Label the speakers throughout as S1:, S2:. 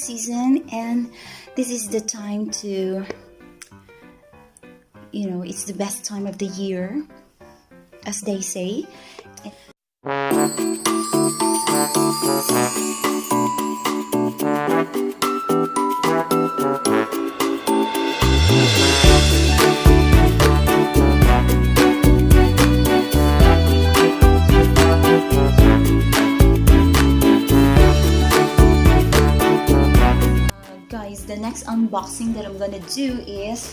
S1: season, and this is the time to, it's the best time of the year, as they say. Guys, the next unboxing that I'm gonna do is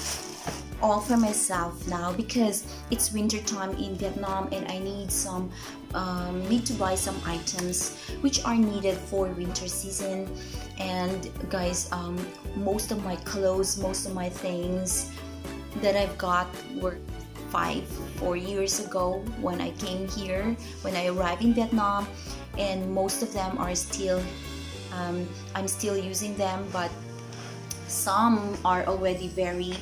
S1: all for myself now, because it's winter time in Vietnam and I need to buy some items which are needed for winter season. And guys, most of my clothes, most of my things that I've got were 4 years ago when I came here, when I arrived in Vietnam, and most of them are still I'm still using them, but some are already very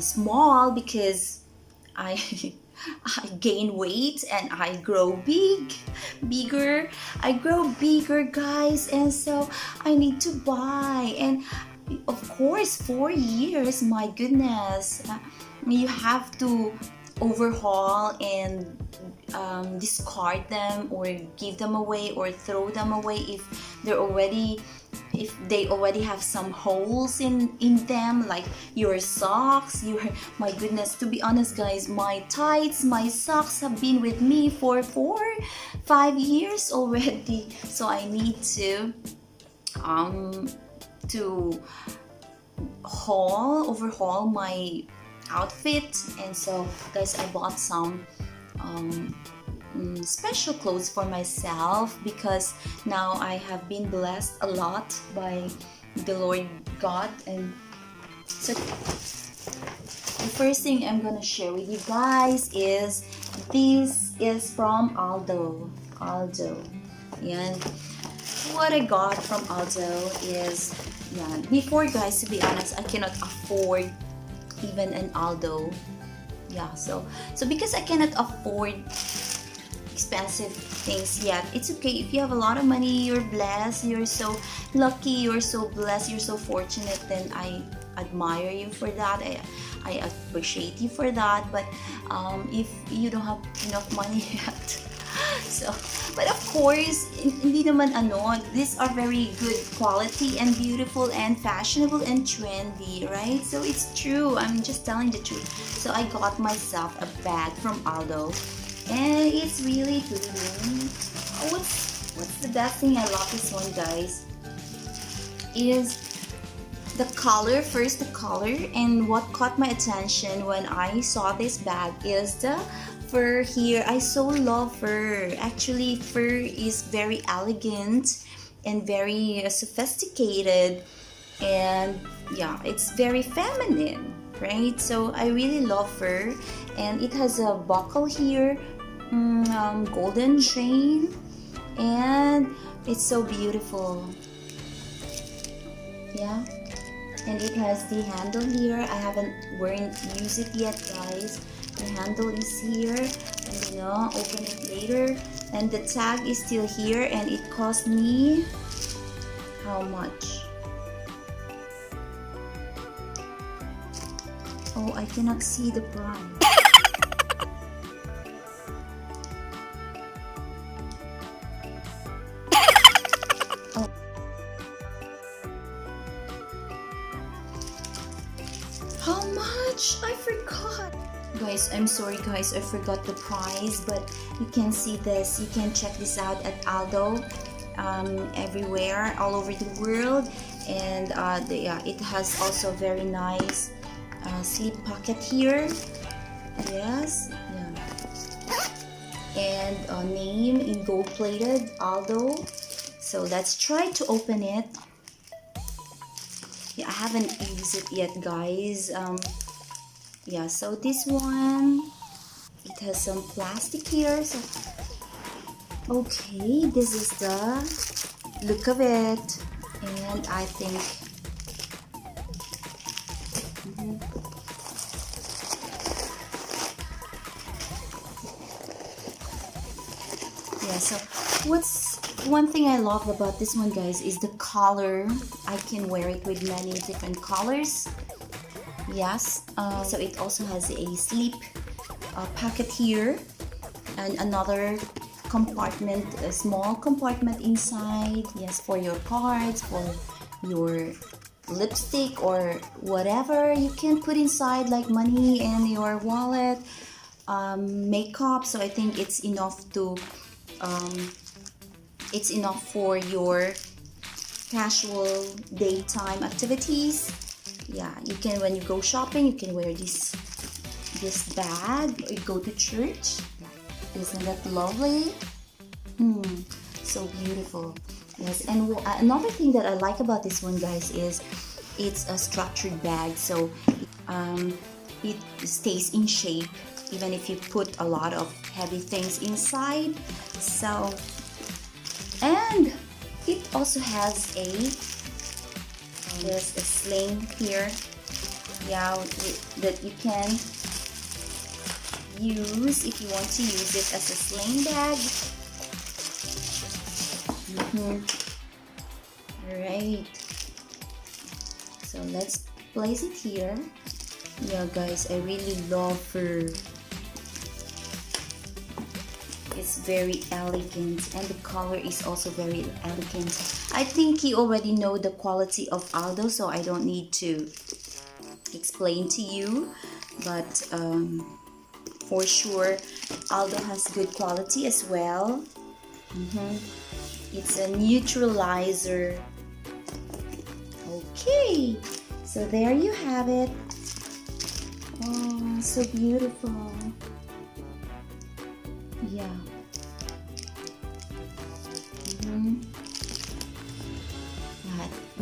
S1: small because I I gain weight and I grow bigger. I grow bigger, guys, and so I need to buy. And of course, 4 years, my goodness, you have to overhaul and discard them or give them away or throw them away if they already have some holes in them, like your socks. My goodness, to be honest, guys, my tights, my socks have been with me for 5 years already, so I need to overhaul my outfit. And so, guys, I bought some special clothes for myself, because now I have been blessed a lot by the Lord God. And so the first thing I'm gonna share with you guys is this is from Aldo. And what I got from Aldo is, before, guys, to be honest, I cannot afford even an Aldo. So because I cannot afford expensive things yet, it's okay. If you have a lot of money, you're blessed, you're so lucky, you're so blessed, you're so fortunate, then I admire you for that. I appreciate you for that. But if you don't have enough money yet, but of course, hindi naman these are very good quality and beautiful and fashionable and trendy, right? So it's true, I'm just telling the truth. So I got myself a bag from Aldo, and it's really pretty. What's the best thing I love this one, guys, is the color. First, the color, and what caught my attention when I saw this bag is the fur here. I so love fur. Actually, fur is very elegant and very sophisticated, and it's very feminine, right? So I really love fur, and it has a buckle here, golden chain, and it's so beautiful. And it has the handle here. I haven't used it yet, guys. The handle is here, and open it later. And the tag is still here, and it cost me how much? Oh, I cannot see the price. How much? I forgot. Guys, I'm sorry, guys, I forgot the price, but you can see this. You can check this out at Aldo, everywhere, all over the world. And it has also very nice slip pocket here. And a name in gold plated, Aldo. So let's try to open it. I haven't used it yet, guys. So this one, it has some plastic here. So okay, this is the look of it, and I think so what's One thing I love about this one, guys, is the color. I can wear it with many different colors. Yes, so it also has a slip pocket here and another compartment, a small compartment inside. Yes, for your cards, for your lipstick or whatever you can put inside, like money and your wallet, makeup. So I think it's enough to it's enough for your casual daytime activities. Yeah, you can, when you go shopping, you can wear this bag, or you go to church. Isn't that lovely? So beautiful. Yes, and another thing that I like about this one, guys, is it's a structured bag, so it stays in shape even if you put a lot of heavy things inside. So, and it also has there's a sling here, yeah, that you can use if you want to use it as a sling bag. Alright, so let's place it here. Yeah, guys, I really love her. It's very elegant, and the color is also very elegant. I think you already know the quality of Aldo, so I don't need to explain to you, but for sure Aldo has good quality as well. It's a neutralizer. Okay, so there you have it. Oh, so beautiful. Yeah.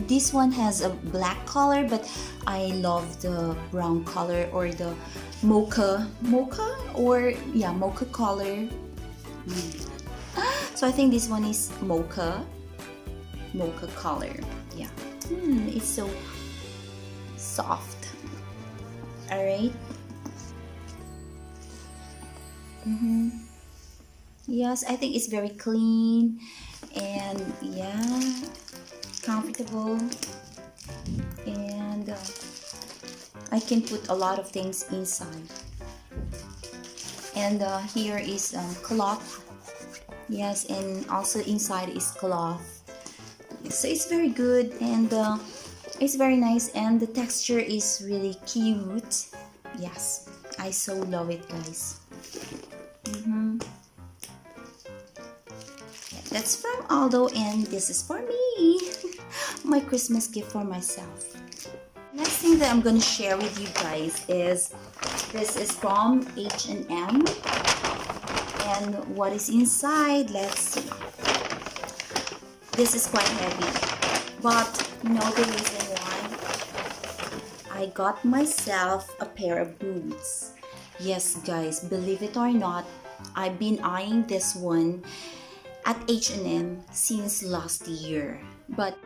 S1: This one has a black color, but I love the brown color, or the mocha color. So I think this one is mocha color. Yeah. It's so soft. All right. Yes, I think it's very clean and yeah, comfortable, and I can put a lot of things inside. And here is cloth. Yes, and also inside is cloth. So it's very good, and it's very nice, and the texture is really cute. Yes, I so love it, guys. That's from Aldo, and this is for me. My Christmas gift for myself. Next thing that I'm going to share with you guys is, this is from H&M, and what is inside, let's see. This is quite heavy, but you know the reason why? I got myself a pair of boots. Yes, guys, believe it or not, I've been eyeing this one at H&M since last year, but